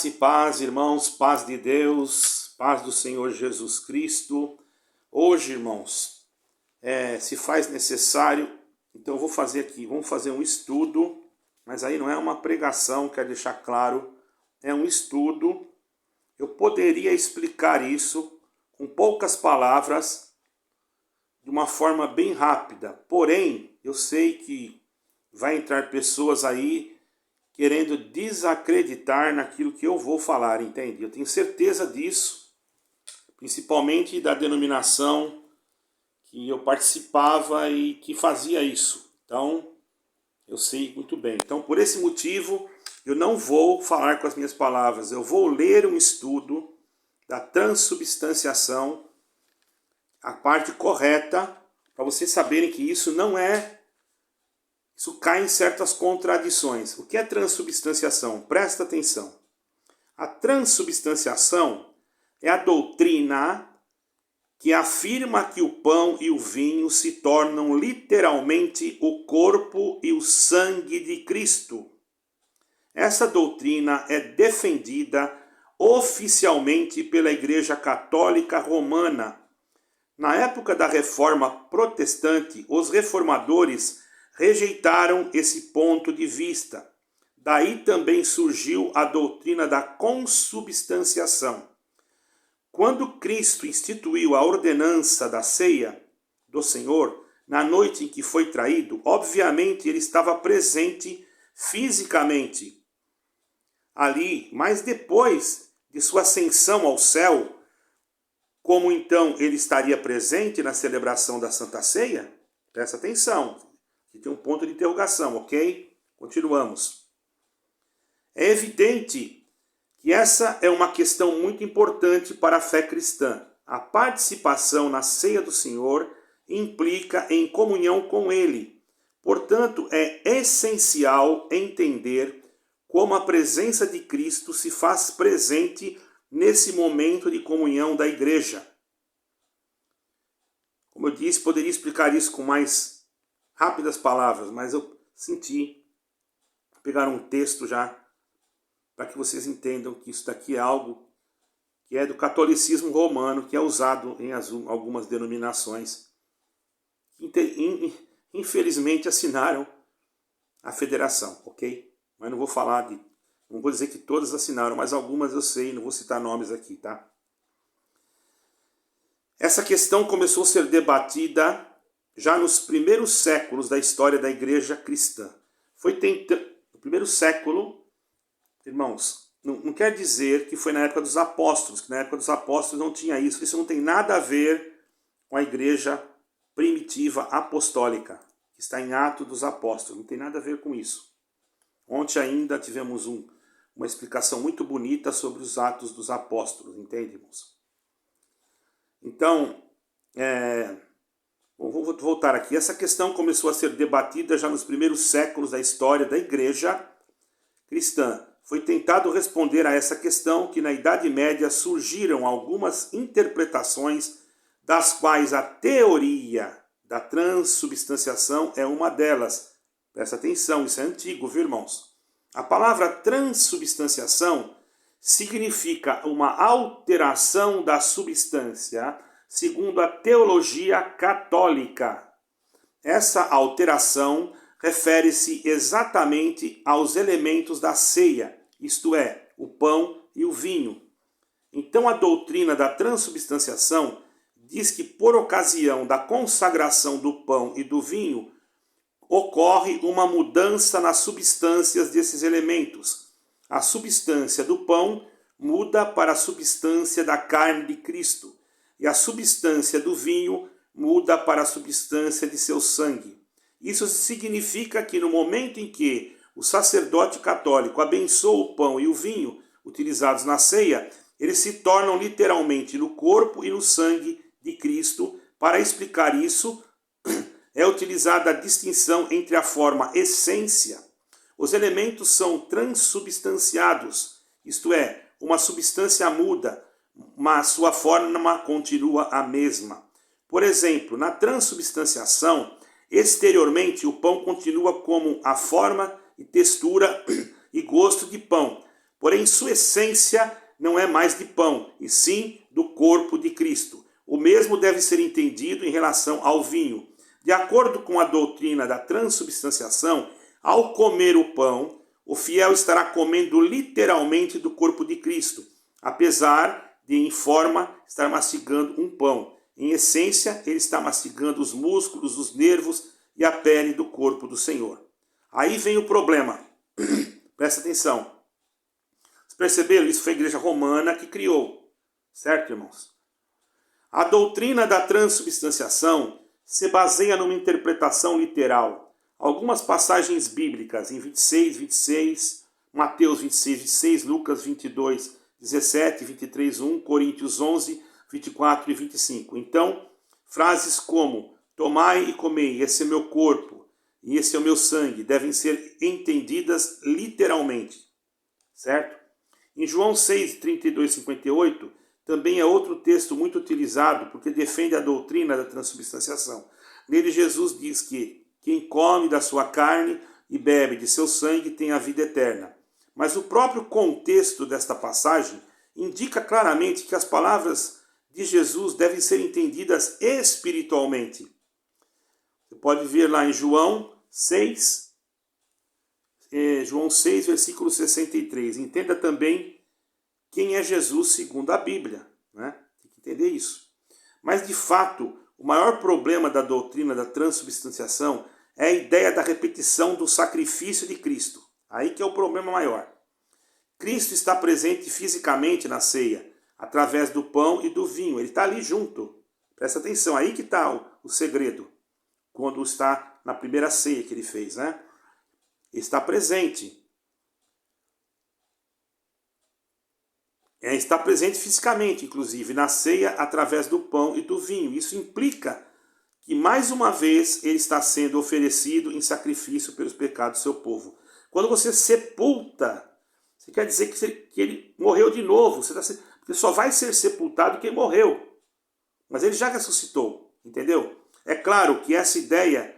Graça e paz, irmãos, paz de Deus, paz do Senhor Jesus Cristo. Hoje, irmãos, se faz necessário, então eu vou fazer aqui, vamos fazer um estudo, mas aí não é uma pregação, quero deixar claro, é um estudo. Eu poderia explicar isso com poucas palavras, de uma forma bem rápida, porém, eu sei que vai entrar pessoas aí querendo desacreditar naquilo que eu vou falar, entende? Eu tenho certeza disso, principalmente da denominação que eu participava e que fazia isso. Então, eu sei muito bem. Então, por esse motivo, eu não vou falar com as minhas palavras, eu vou ler um estudo da transubstanciação, a parte correta, para vocês saberem que isso cai em certas contradições. O que é transubstanciação? Presta atenção. A transubstanciação é a doutrina que afirma que o pão e o vinho se tornam literalmente o corpo e o sangue de Cristo. Essa doutrina é defendida oficialmente pela Igreja Católica Romana. Na época da Reforma Protestante, os reformadores rejeitaram esse ponto de vista. Daí também surgiu a doutrina da consubstanciação. Quando Cristo instituiu a ordenança da ceia do Senhor, na noite em que foi traído, obviamente ele estava presente fisicamente ali, mas depois de sua ascensão ao céu, como então ele estaria presente na celebração da Santa Ceia? Presta atenção. Aqui tem um ponto de interrogação, ok? Continuamos. É evidente que essa é uma questão muito importante para a fé cristã. A participação na ceia do Senhor implica em comunhão com Ele. Portanto, é essencial entender como a presença de Cristo se faz presente nesse momento de comunhão da igreja. Como eu disse, poderia explicar isso com mais rápidas palavras, mas eu senti pegar um texto já para que vocês entendam que isso daqui é algo que é do catolicismo romano, que é usado em algumas denominações. Infelizmente assinaram a federação, ok? Mas não vou falar não vou dizer que todas assinaram, mas algumas eu sei, não vou citar nomes aqui, tá? Essa questão começou a ser debatida já nos primeiros séculos da história da igreja cristã. No primeiro século, irmãos, não quer dizer que foi na época dos apóstolos, que na época dos apóstolos não tinha isso. Isso não tem nada a ver com a igreja primitiva apostólica, que está em Atos dos Apóstolos. Não tem nada a ver com isso. Ontem ainda tivemos uma explicação muito bonita sobre os Atos dos Apóstolos, entende, irmãos? Então, vou voltar aqui. Essa questão começou a ser debatida já nos primeiros séculos da história da igreja cristã. Foi tentado responder a essa questão que na Idade Média surgiram algumas interpretações, das quais a teoria da transubstanciação é uma delas. Presta atenção, isso é antigo, viu, irmãos? A palavra transubstanciação significa uma alteração da substância, segundo a teologia católica. Essa alteração refere-se exatamente aos elementos da ceia, isto é, o pão e o vinho. Então a doutrina da transubstanciação diz que por ocasião da consagração do pão e do vinho, ocorre uma mudança nas substâncias desses elementos. A substância do pão muda para a substância da carne de Cristo, e a substância do vinho muda para a substância de seu sangue. Isso significa que no momento em que o sacerdote católico abençoa o pão e o vinho utilizados na ceia, eles se tornam literalmente no corpo e no sangue de Cristo. Para explicar isso, é utilizada a distinção entre a forma essência. Os elementos são transubstanciados, isto é, uma substância muda, mas sua forma continua a mesma. Por exemplo, na transubstanciação, exteriormente o pão continua como a forma e textura e gosto de pão, porém sua essência não é mais de pão, e sim do corpo de Cristo. O mesmo deve ser entendido em relação ao vinho. De acordo com a doutrina da transubstanciação, ao comer o pão, o fiel estará comendo literalmente do corpo de Cristo, apesar de, em forma, estar mastigando um pão. Em essência, ele está mastigando os músculos, os nervos e a pele do corpo do Senhor. Aí vem o problema. Presta atenção. Vocês perceberam? Isso foi a igreja romana que criou. Certo, irmãos? A doutrina da transubstanciação se baseia numa interpretação literal. Algumas passagens bíblicas em 26, Mateus 26, Lucas 22, 17, 23, 1, Coríntios 11, 24 e 25. Então, frases como tomai e comei, esse é meu corpo e esse é o meu sangue, devem ser entendidas literalmente. Certo? Em João 6, 32 e 58, também é outro texto muito utilizado porque defende a doutrina da transubstanciação. Nele Jesus diz que quem come da sua carne e bebe de seu sangue tem a vida eterna. Mas o próprio contexto desta passagem indica claramente que as palavras de Jesus devem ser entendidas espiritualmente. Você pode ver lá em João 6, versículo 63. Entenda também quem é Jesus segundo a Bíblia, né? Tem que entender isso. Mas, de fato, o maior problema da doutrina da transubstanciação é a ideia da repetição do sacrifício de Cristo. Aí que é o problema maior. Cristo está presente fisicamente na ceia, através do pão e do vinho. Ele está ali junto. Presta atenção, aí que está o segredo. Quando está na primeira ceia que ele fez, né? Ele está presente. Está presente fisicamente, inclusive, na ceia através do pão e do vinho. Isso implica que, mais uma vez, ele está sendo oferecido em sacrifício pelos pecados do seu povo. Quando você sepulta, você quer dizer que ele morreu de novo. Porque só vai ser sepultado quem morreu. Mas ele já ressuscitou, entendeu? É claro que essa ideia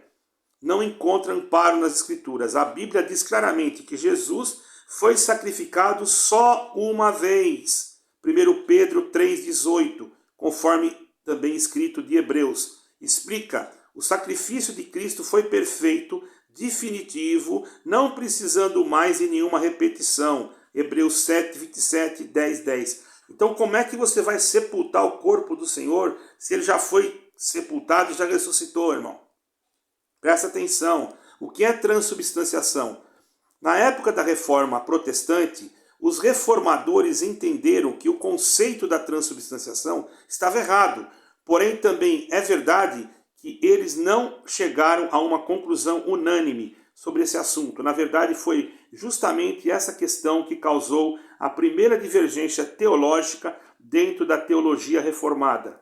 não encontra amparo nas Escrituras. A Bíblia diz claramente que Jesus foi sacrificado só uma vez. 1 Pedro 3,18, conforme também escrito de Hebreus. Explica, o sacrifício de Cristo foi perfeito, definitivo, não precisando mais de nenhuma repetição. Hebreus 7, 27, 10, 10. Então como é que você vai sepultar o corpo do Senhor se ele já foi sepultado e já ressuscitou, irmão? Presta atenção. O que é transubstanciação? Na época da Reforma Protestante, os reformadores entenderam que o conceito da transubstanciação estava errado. Porém, também é verdade que eles não chegaram a uma conclusão unânime sobre esse assunto. Na verdade, foi justamente essa questão que causou a primeira divergência teológica dentro da teologia reformada.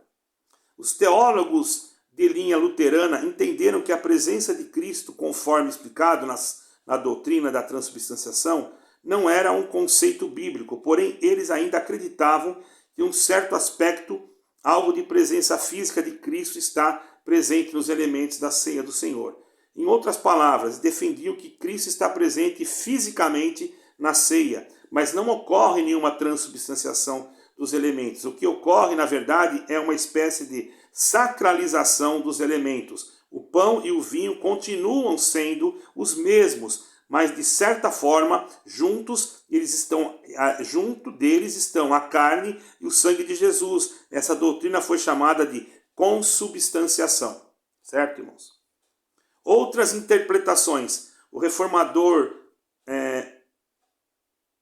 Os teólogos de linha luterana entenderam que a presença de Cristo, conforme explicado na doutrina da transubstanciação, não era um conceito bíblico, porém eles ainda acreditavam que um certo aspecto, algo de presença física de Cristo, está presente nos elementos da ceia do Senhor. Em outras palavras, defendiam que Cristo está presente fisicamente na ceia, mas não ocorre nenhuma transubstanciação dos elementos. O que ocorre, na verdade, é uma espécie de sacralização dos elementos. O pão e o vinho continuam sendo os mesmos, mas de certa forma, junto deles estão a carne e o sangue de Jesus. Essa doutrina foi chamada de consubstanciação. Certo, irmãos? Outras interpretações. O reformador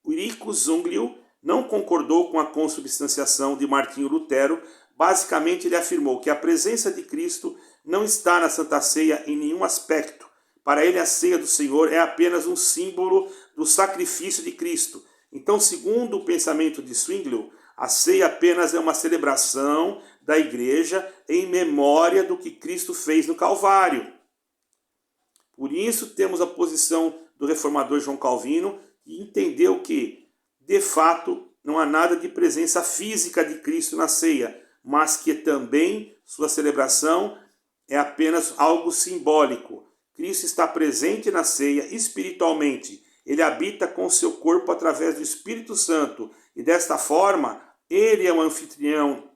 Ulrico Zwinglio não concordou com a consubstanciação de Martinho Lutero. Basicamente, ele afirmou que a presença de Cristo não está na Santa Ceia em nenhum aspecto. Para ele, a ceia do Senhor é apenas um símbolo do sacrifício de Cristo. Então, segundo o pensamento de Zwinglio, a ceia apenas é uma celebração da igreja em memória do que Cristo fez no Calvário. Por isso, temos a posição do reformador João Calvino, que entendeu que, de fato, não há nada de presença física de Cristo na ceia, mas que também sua celebração é apenas algo simbólico. Cristo está presente na ceia espiritualmente. Ele habita com o seu corpo através do Espírito Santo. E desta forma, ele é o anfitrião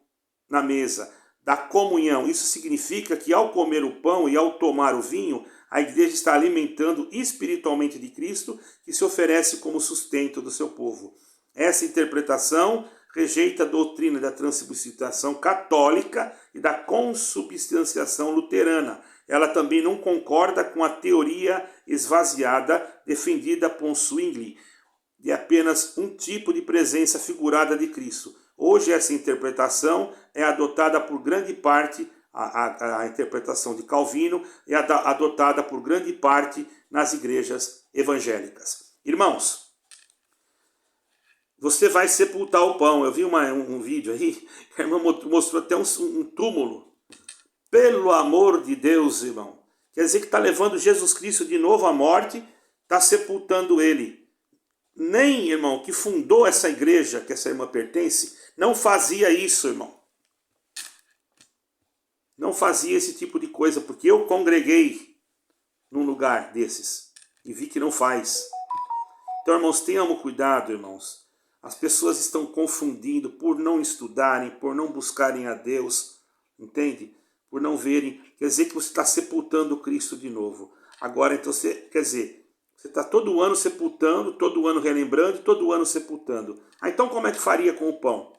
na mesa da comunhão. Isso significa que ao comer o pão e ao tomar o vinho, a igreja está alimentando espiritualmente de Cristo, que se oferece como sustento do seu povo. Essa interpretação rejeita a doutrina da transubstanciação católica e da consubstanciação luterana. Ela também não concorda com a teoria esvaziada defendida por Zwingli, de apenas um tipo de presença figurada de Cristo. Hoje essa interpretação é adotada por grande parte, a interpretação de Calvino é adotada por grande parte nas igrejas evangélicas. Irmãos, você vai sepultar o pão. Eu vi um vídeo aí, a irmã mostrou até um túmulo. Pelo amor de Deus, irmão. Quer dizer que está levando Jesus Cristo de novo à morte, está sepultando ele. Nem, irmão, que fundou essa igreja que essa irmã pertence, não fazia isso, irmão. Não fazia esse tipo de coisa, porque eu congreguei num lugar desses e vi que não faz. Então, irmãos, tenhamos cuidado, irmãos. As pessoas estão confundindo por não estudarem, por não buscarem a Deus, entende? Por não verem, quer dizer que você está sepultando Cristo de novo. Agora, então, você está todo ano sepultando, todo ano relembrando, todo ano sepultando. Então como é que faria com o pão?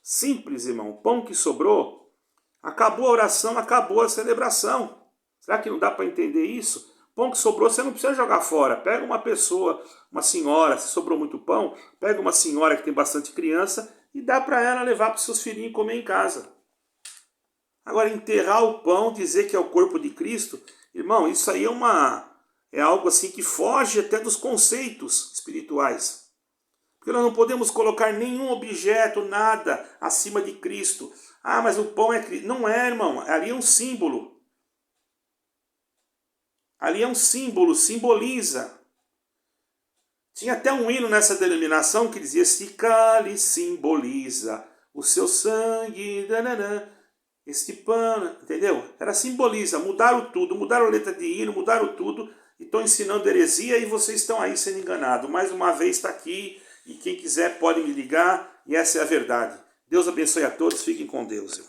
Simples, irmão. O pão que sobrou, acabou a oração, acabou a celebração. Será que não dá para entender isso? O pão que sobrou, você não precisa jogar fora. Pega uma pessoa, uma senhora, se sobrou muito pão, pega uma senhora que tem bastante criança e dá para ela levar para os seus filhinhos comer em casa. Agora, enterrar o pão, dizer que é o corpo de Cristo, irmão, isso aí é algo assim que foge até dos conceitos espirituais. Porque nós não podemos colocar nenhum objeto, nada, acima de Cristo. Ah, mas o pão é Cristo. Não é, irmão. Ali é um símbolo. Ali é um símbolo, simboliza. Tinha até um hino nessa denominação que dizia: "Este cálice simboliza o seu sangue, dananã. Este pano", entendeu? Era simboliza. Mudaram tudo, mudaram a letra de hino, mudaram tudo. E estão ensinando heresia e vocês estão aí sendo enganados. Mais uma vez está aqui e quem quiser pode me ligar e essa é a verdade. Deus abençoe a todos, fiquem com Deus.